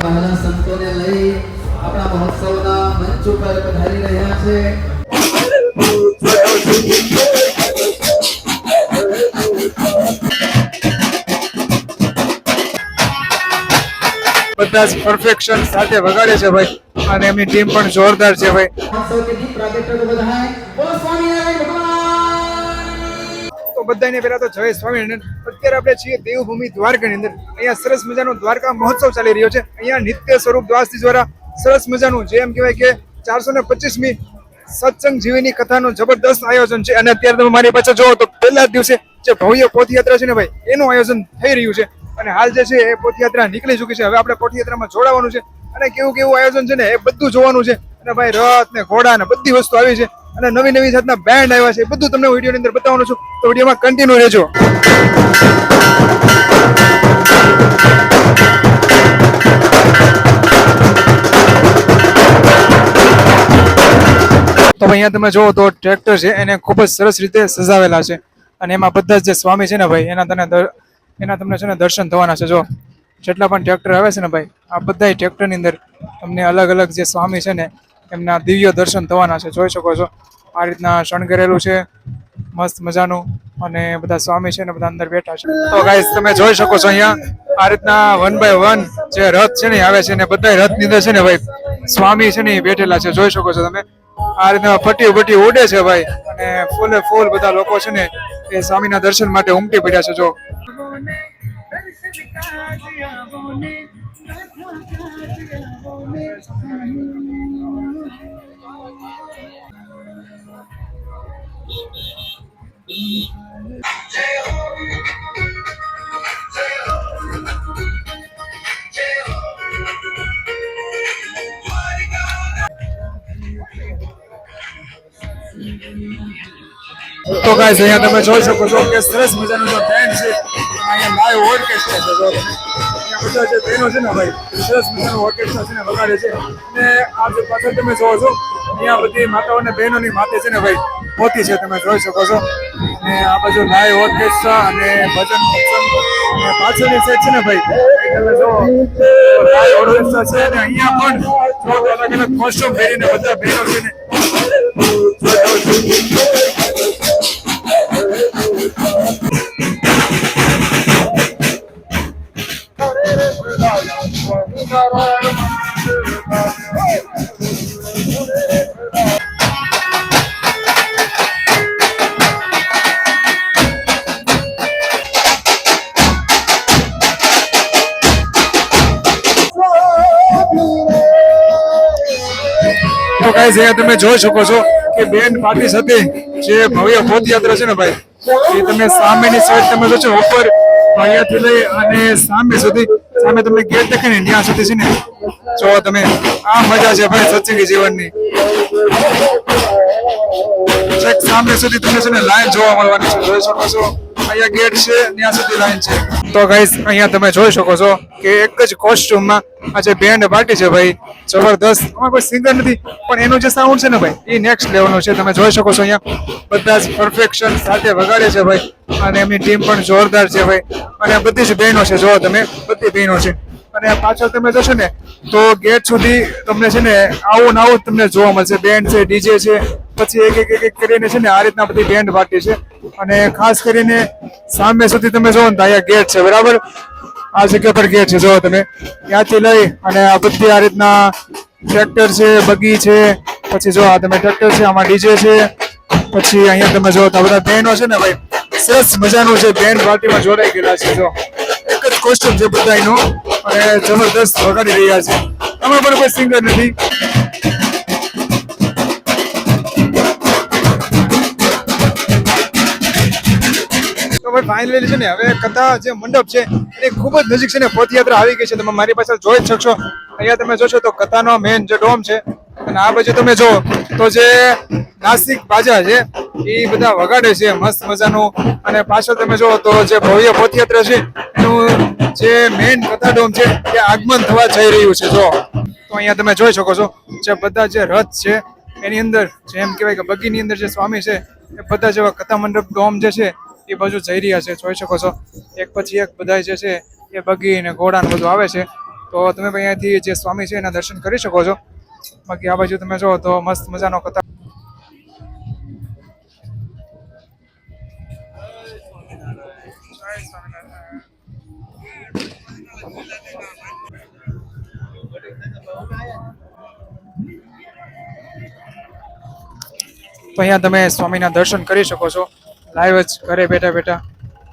પહેલા સંતોને લઈ આપણા મહોત્સવના મંચ ઉપર પધારી રહ્યા છે. બધા જ પરફેક્શન સાથે વગાડે છે ભાઈ, અને એમની ટીમ પણ જોરદાર છે ભાઈ. મહોત્સવ કે દીપ પ્રાગટ્ય તો બધાય બોલો સ્વામિનારાયણ ભગવાન. તો બધાને પહેલા તો જય સ્વામિનારાયણ. અત્યારે આપણે છીએ દેવભૂમિ દ્વારકાની અંદર. અહીંયા સરસ મજાનો દ્વારકા મહોત્સવ ચાલી રહ્યો છે. અહીંયા નિત્ય સ્વરૂપ દ્વાસી દ્વારા સરસ મજાનું જે એમ કહેવાય કે 425મી સત્સંગ જીવીની કથાનું જબરદસ્ત આયોજન છે. અને અત્યારે તમે મારી પાછળ જોવો તો પહેલા જ દિવસે જે ભવ્ય પોથયાત્રા છે ને ભાઈ, એનું આયોજન થઈ રહ્યું છે. અને હાલ જે છે એ પોથયાત્રા નીકળી ચૂકી છે. હવે આપણે પોથયાત્રામાં જોડાવાનું છે અને કેવું કેવું આયોજન છે ને એ બધું જોવાનું છે. અને ભાઈ રથ ને ઘોડા ને બધી વસ્તુ આવી છે અને નવી નવી જાતના બેન્ડ આવ્યા છે. બધું તમને વિડીયોની અંદર બતાવવાનું છું, તો વિડીયોમાં કન્ટિન્યુ રહેજો. તો અહીંયા તમે જોવો તો ટ્રેક્ટર છે એને ખૂબ જ સરસ રીતે સજાવેલા છે. અને એમાં બધા જ જે સ્વામી છે ને ભાઈ, એના તમને છે ને દર્શન થવાના છે. જો જેટલા પણ ટ્રેક્ટર આવે છે ને ભાઈ, આ બધા ટ્રેક્ટરની અંદર તમને અલગ અલગ જે સ્વામી છે ને એમના દિવ્ય દર્શન થવાના છે. જોઈ શકો છો આ રીતના શણગારેલું છે મસ્ત મજાનું, અને બધા સ્વામી છે ને બધા અંદર બેઠા છે. તો ગાઈસ તમે જોઈ શકો છો અહીંયા આ રીતના 1 બાય 1 જે રથ છે ને આવે છે, ને બધા રથની અંદર છે ને ભાઈ સ્વામી છે ને એ બેઠેલા છે. જોઈ શકો છો તમે આ રીતના ફટી ઉડે છે ભાઈ, અને ફૂલે ફૂલ બધા લોકો છે ને એ સ્વામીના દર્શન માટે ઉમટી પડ્યા છે. જો તો ગાઈસ અહીંયા તમે જોઈ શકો છો કે સરસ મજાનું જો બેન્ડ છે, અહીંયા લાઈવ ઓર્કેસ્ટ્રા છે. જો અહીંયા બધા જે બહેનો છે ને ભાઈ સરસ મજાનું ઓર્કેસ્ટ્રા છે ને વગાડે છે. અને આ જે પાછળ તમે જોવો છો અહીંયા બધી માતાઓ અને બહેનોની માથે છે ને ભાઈ મોતી છે, તમે જોઈ શકો છો. અને આ બાજુ લાઈવ ઓર્કેસ્ટ્રા અને ભજન અને પાછળની સાઈડ છે ને ભાઈ તમે જો લાઈવ ઓર્કેસ્ટ્રા છે. અને અહીંયા પણ જો અલગ અલગ કોસ્ટ્યુમ પહેરીને બધા બહેનો છે ને તો ગાઈસ અહીંયા તમે જોઈ શકો છો કે બેન્ડ પાર્ટી સાથે જે ભવ્ય પોથયાત્રા છે ને ભાઈ, એ તમે સામેની સાઈડ તમે જોશો ઉપર અહીંયાથી લઈ અને સામે સુધી, સામે તમને ગેટ દેખાય ને ત્યાં સુધી છે ને જો તમે આ મજા છે ભાઈ સત્સંગી જીવનની. છેક સામે સુધી તમને છે ને લાઈન જોવા મળવાની છે. જોઈ શકો છો અહીંયા ગેટ છે ત્યાં સુધી લાઈન છે. તો ગાઈસ અહીંયા તમે જોઈ શકો છો કે એક જ કોસ્ટ્યુમમાં આ જે બેન્ડ પાર્ટી છે ભાઈ જબરદસ્ત. આમાં કોઈ સિંગર નથી પણ એનું જે સાઉન્ડ છે ને ભાઈ એ નેક્સ્ટ લેવલનું છે. તમે જોઈ શકો છો અહીંયા બધા જ પરફેક્શન સાથે વગાડે છે ભાઈ, અને એમની ટીમ પણ જોરદાર છે ભાઈ. અને બધી જ બહેનો છે, જો તમે બધી બહેનો છે. અને પાછળ તમે જોશો ને તો ગેટ સુધી તમને છે ને આવું ને આવું તમને જોવા મળશે. બેન્ડ છે, ડીજે છે, પછી એક કરીને છે ને આ રીતના બધી બેન્ડ પાર્ટી છે. અને ખાસ કરીને સામે સુધી તમે જોવો ને તો અહીંયા ગેટ છે બરાબર, આ જગ્યા પર ગેટ છે. જો તમે ત્યાંથી લઈ અને આ બધી આ રીતના ટ્રેક્ટર છે, બગી છે, પછી જો આ તમે ટ્રેક્ટર છે, આમાં ડીજે છે, પછી અહીંયા તમે જો બધા બહેનો છે ને ભાઈ સરસ મજાનું છે બેન્ડ પાર્ટીમાં જોડાઈ ગયેલા છે. જો એક જ કોસ્ટ્યુમ છે બધાનો અને જબરદસ્ત વગાડી રહ્યા છે. આમાં પણ કોઈ સિંગર નથી. ફાઇનલી છે ને હવે કથા જે મંડપ છે એ ખૂબ જ નજીક છે ને પોથયાત્રા આવી ગઈ છે. તમે મારી પાછળ જોઈ જ શકશો. અહીંયા તમે જોશો તો કથાનો મેન જે ડોમ છે, અને આ બાજુ તમે જો તો જે નાસિક બાજા છે એ બધા વગાડે છે મસ્ત મજાનું. અને પાછળ તમે જો તો જે ભવ્ય પોથયાત્રા છે એનું જે મેન કથા ડોમ છે એ આગમન થવા જઈ રહ્યું છે. જો તો અહીંયા તમે જોઈ શકો છો જે બધા જે રથ છે એની અંદર જેમ કહેવાય કે બગીની અંદર જે સ્વામી છે એ બધા જેવા કથા મંડપ ડોમ જે છે એ બાજુ જઈ રહ્યા છે. જોઈ શકો છો એક પછી એક બધા જે છે એ બગી ને ઘોડા ને બધું આવે છે. તો તમે ભાઈ અહીંયાથી જે સ્વામી છે એના દર્શન કરી શકો છો. બાકી આ બાજુ તમે જો તો મસ્ત મજાનો કથા. તો અહીંયા તમે સ્વામીના દર્શન કરી શકો છો લાઈવ જ ઘરે બેઠા બેઠા.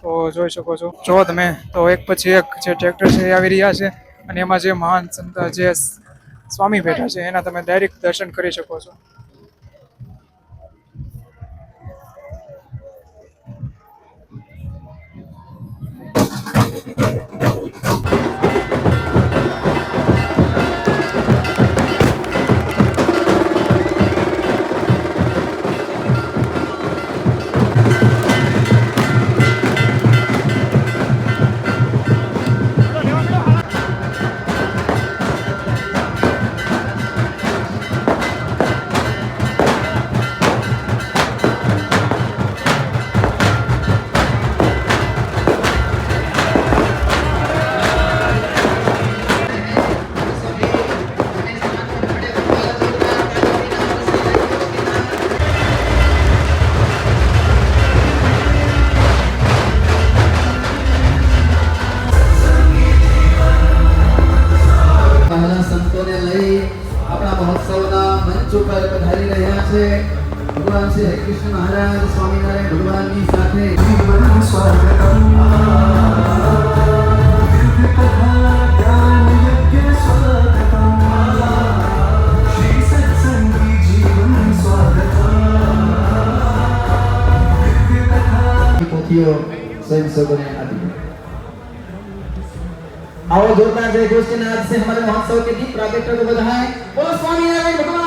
તો જોઈ શકો છો જો તમે તો એક પછી એક જે ટ્રેક્ટર છે એ આવી રહ્યા છે અને એમાં જે મહાન સંત જે સ્વામી બેઠા છે એના તમે ડાયરેક્ટ દર્શન કરી શકો છો. મહાન સંતોને લઈ આપણા મહોત્સવના મંચ ઉપર પધારી રહ્યા છે ભગવાન શ્રી હરિકૃષ્ણ મહારાજ સ્વામિનારાયણ ભગવાનની સાથે. જીવન સ્વાગતમ દિવ્ય કથા જ્ઞાન યજ્ઞ સ્વાગતમ શ્રી સત્સંગી જીવન સ્વાગતમ દિવ્ય કથા પોથીઓ સ્વયંસેવકોને આપી. आओ जोरदार जय घोष के नाद से हमारे महोत्सव के दीप प्रागट्य को बधाएं. बोलो स्वामी नारायण भगवान